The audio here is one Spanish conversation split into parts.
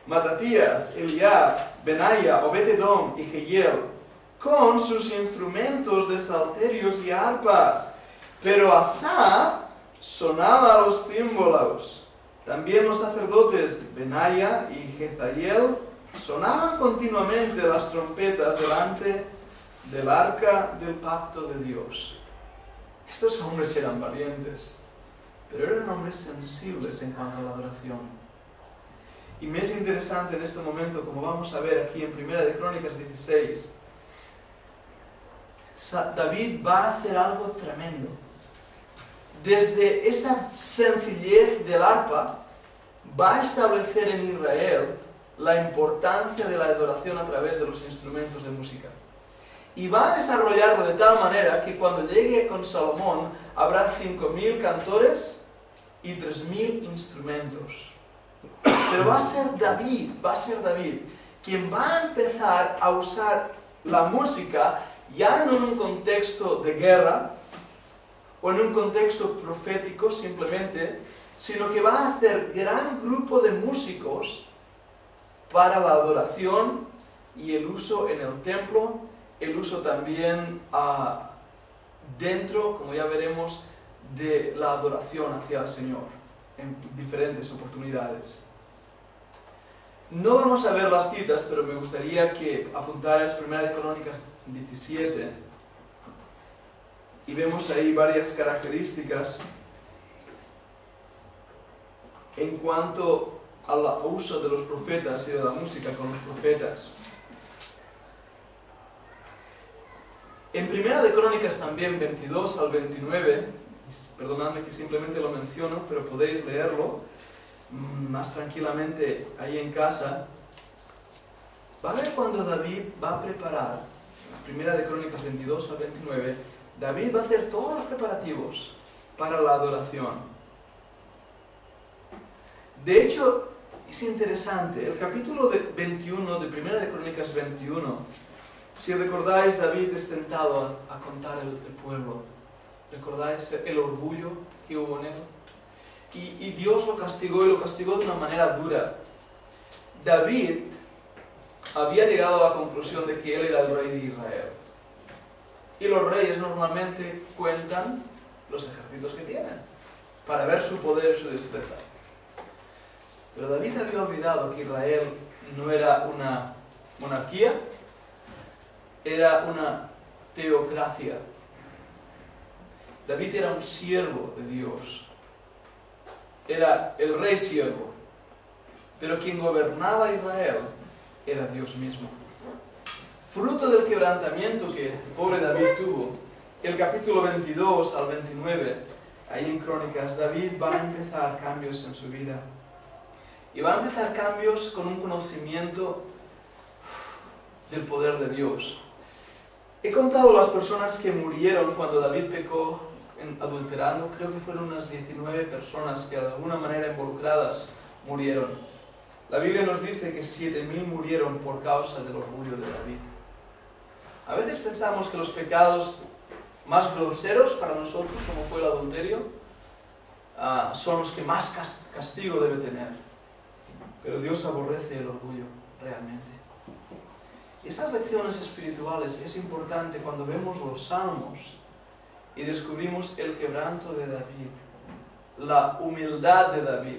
Matatías, Eliab, Benaya, Obed-edom y Jehiel, con sus instrumentos de salterios y arpas. Pero Asaf sonaba a los címbalos. También los sacerdotes Benaya y Jezahiel sonaban continuamente las trompetas delante del arca del pacto de Dios. Estos hombres eran valientes, pero eran hombres sensibles en cuanto a la adoración. Y me es interesante en este momento, como vamos a ver aquí en 1 de Crónicas 16, David va a hacer algo tremendo. Desde esa sencillez del arpa, va a establecer en Israel la importancia de la adoración a través de los instrumentos de música. Y va a desarrollarlo de tal manera que cuando llegue con Salomón, habrá 5.000 cantores y 3.000 instrumentos. Pero va a ser David, quien va a empezar a usar la música ya no en un contexto de guerra, o en un contexto profético simplemente, sino que va a hacer gran grupo de músicos para la adoración y el uso en el templo, el uso también dentro, como ya veremos, de la adoración hacia el Señor, en diferentes oportunidades. No vamos a ver las citas, pero me gustaría que apuntaras 1 de Crónicas 17, y vemos ahí varias características en cuanto al uso de los profetas y de la música con los profetas. En 1 de Crónicas también 22 al 29, perdonadme que simplemente lo menciono, pero podéis leerlo más tranquilamente ahí en casa. Va a ver cuando David va a preparar, 1 de Crónicas 22 al 29, David va a hacer todos los preparativos para la adoración. De hecho, es interesante, el capítulo 21 de 1 de Crónicas 21, si recordáis, David es tentado a contar el pueblo. ¿Recordáis el orgullo que hubo en él? Y Dios lo castigó, y lo castigó de una manera dura. David había llegado a la conclusión de que él era el rey de Israel. Y los reyes normalmente cuentan los ejércitos que tienen, para ver su poder y su destreza. Pero David había olvidado que Israel no era una monarquía, era una teocracia. David era un siervo de Dios. Era el rey siervo. Pero quien gobernaba Israel era Dios mismo. Fruto del quebrantamiento que el pobre David tuvo, el capítulo 22 al 29, ahí en Crónicas, David va a empezar cambios en su vida. Y va a empezar cambios con un conocimiento del poder de Dios. He contado las personas que murieron cuando David pecó adulterando. Creo que fueron unas 19 personas que de alguna manera involucradas murieron. La Biblia nos dice que 7.000 murieron por causa del orgullo de David. A veces pensamos que los pecados más groseros para nosotros, como fue el adulterio, son los que más castigo debe tener. Pero Dios aborrece el orgullo realmente. Y esas lecciones espirituales es importante cuando vemos los salmos y descubrimos el quebranto de David, la humildad de David.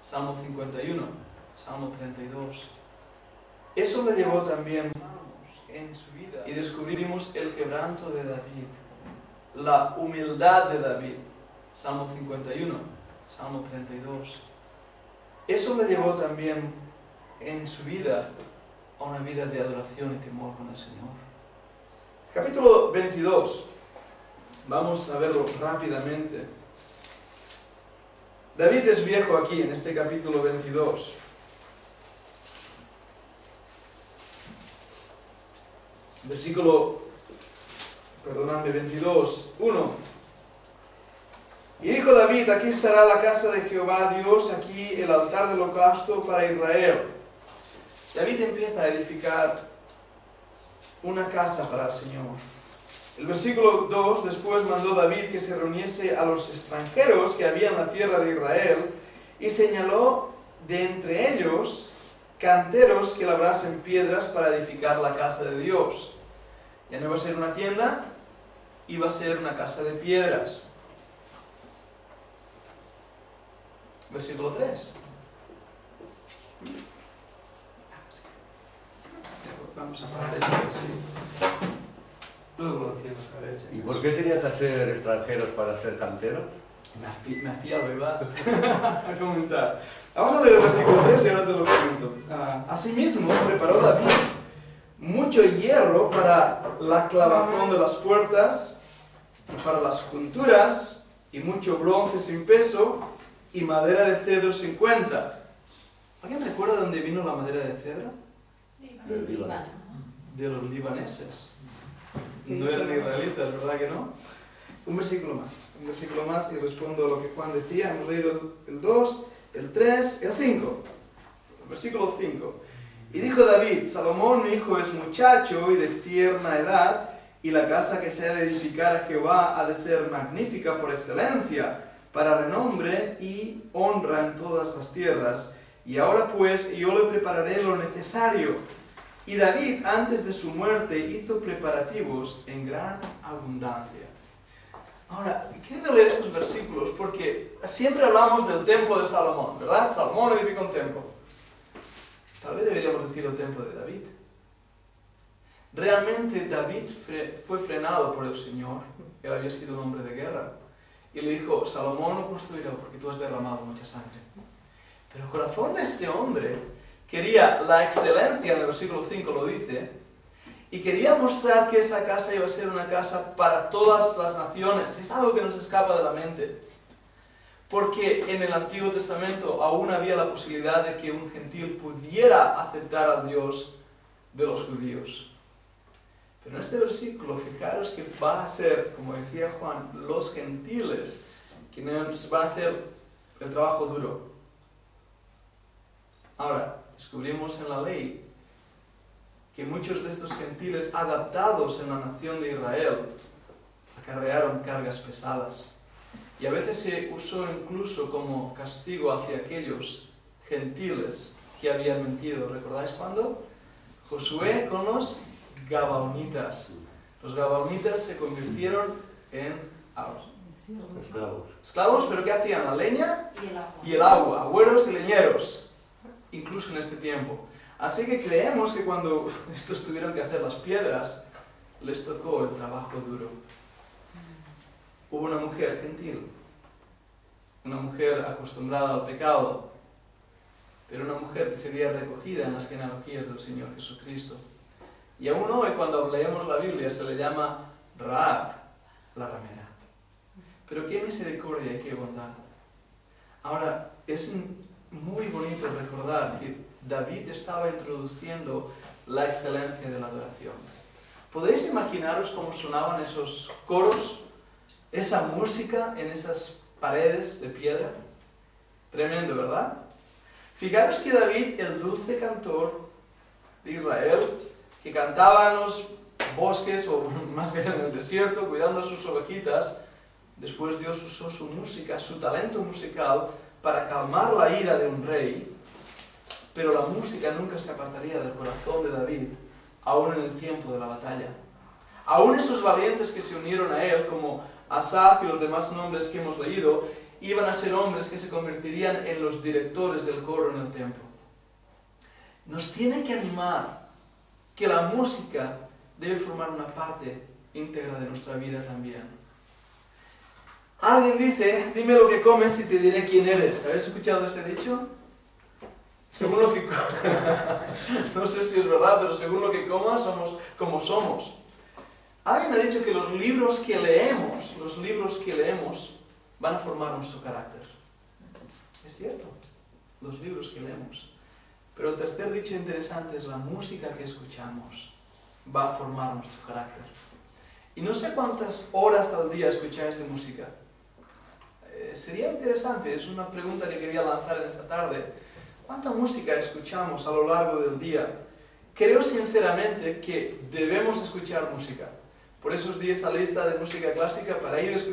Salmo 51, Salmo 32. Eso le llevó también en su vida. Y descubrimos el quebranto de David, la humildad de David. Salmo 51, Salmo 32. Eso le llevó también en su vida a una vida de adoración y temor con el Señor. Capítulo 22. Vamos a verlo rápidamente. David es viejo aquí, en este capítulo 22. Versículo, 22, 1. Y dijo David: aquí estará la casa de Jehová Dios, aquí el altar del holocausto para Israel. David empieza a edificar una casa para el Señor. El versículo 2, después mandó David que se reuniese a los extranjeros que había en la tierra de Israel, y señaló de entre ellos canteros que labrasen piedras para edificar la casa de Dios. Ya no iba a ser una tienda, iba a ser una casa de piedras. Versículo 3. Vamos a parar esto así. Luego lo enciendo otra vez. ¿Y por qué tenían que ser extranjeros para ser canteros? Me hacía ¿verdad? A comentar. Vamos a leer el versículo 3 y ahora te lo comento. Asimismo, preparó David mucho hierro para la clavazón de las puertas, para las junturas, y mucho bronce sin peso, y madera de cedro sin cuenta. ¿Alguien recuerda de dónde vino la madera de cedro? Del Líbano. De los libaneses. No eran israelitas, ¿verdad que no? Un versículo más y respondo a lo que Juan decía. Hemos leído el 2, el 3, el 5. El versículo 5. Y dijo David: Salomón, mi hijo, es muchacho y de tierna edad, y la casa que se ha de edificar a Jehová ha de ser magnífica por excelencia, para renombre y honra en todas las tierras. Y ahora pues yo le prepararé lo necesario. Y David, antes de su muerte, hizo preparativos en gran abundancia. Ahora, quiero leer estos versículos porque siempre hablamos del templo de Salomón, ¿verdad? Salomón edificó un templo. Tal vez deberíamos decir el templo de David. Realmente David fue frenado por el Señor. Él había sido un hombre de guerra. Y le dijo: Salomón no construirá porque tú has derramado mucha sangre. Pero el corazón de este hombre quería la excelencia, en el versículo 5 lo dice, y quería mostrar que esa casa iba a ser una casa para todas las naciones. Es algo que nos escapa de la mente. Porque en el Antiguo Testamento aún había la posibilidad de que un gentil pudiera aceptar al Dios de los judíos. Pero en este versículo, fijaros que va a ser, como decía Juan, los gentiles quienes van a hacer el trabajo duro. Ahora, descubrimos en la ley que muchos de estos gentiles adaptados en la nación de Israel acarrearon cargas pesadas. Y a veces se usó incluso como castigo hacia aquellos gentiles que habían mentido. ¿Recordáis cuándo? Josué con los gabaonitas. Los gabaonitas se convirtieron en Esclavos. esclavos, pero ¿qué hacían? La leña Y el agua. y el agua, agüeros y leñeros, incluso en este tiempo. Así que creemos que cuando estos tuvieron que hacer las piedras, les tocó el trabajo duro. Hubo una mujer gentil, una mujer acostumbrada al pecado, pero una mujer que sería recogida en las genealogías del Señor Jesucristo. Y aún hoy, cuando leemos la Biblia, se le llama Rahab, la ramera. Pero qué misericordia y qué bondad. Ahora, es muy bonito recordar que David estaba introduciendo la excelencia de la adoración. ¿Podéis imaginaros cómo sonaban esos coros, esa música en esas paredes de piedra? Tremendo, ¿verdad? Fijaros que David, el dulce cantor de Israel, que cantaba en los bosques, o más bien en el desierto, cuidando a sus ovejitas, después Dios usó su música, su talento musical, para calmar la ira de un rey, pero la música nunca se apartaría del corazón de David, aún en el tiempo de la batalla. Aún esos valientes que se unieron a él, como Asaf y los demás nombres que hemos leído, iban a ser hombres que se convertirían en los directores del coro en el templo. Nos tiene que animar que la música debe formar una parte íntegra de nuestra vida también. Alguien dice: dime lo que comes y te diré quién eres. ¿Habéis escuchado ese dicho? Según lo que no sé si es verdad, pero según lo que comas, somos como somos. Alguien ha dicho que los libros que leemos van a formar nuestro carácter. Es cierto, los libros que leemos. Pero el tercer dicho interesante es: la música que escuchamos va a formar nuestro carácter. Y no sé cuántas horas al día escucháis de música. Sería interesante, es una pregunta que quería lanzar en esta tarde. ¿Cuánta música escuchamos a lo largo del día? Creo sinceramente que debemos escuchar música. Por eso os di esta lista de música clásica para ir escuchando.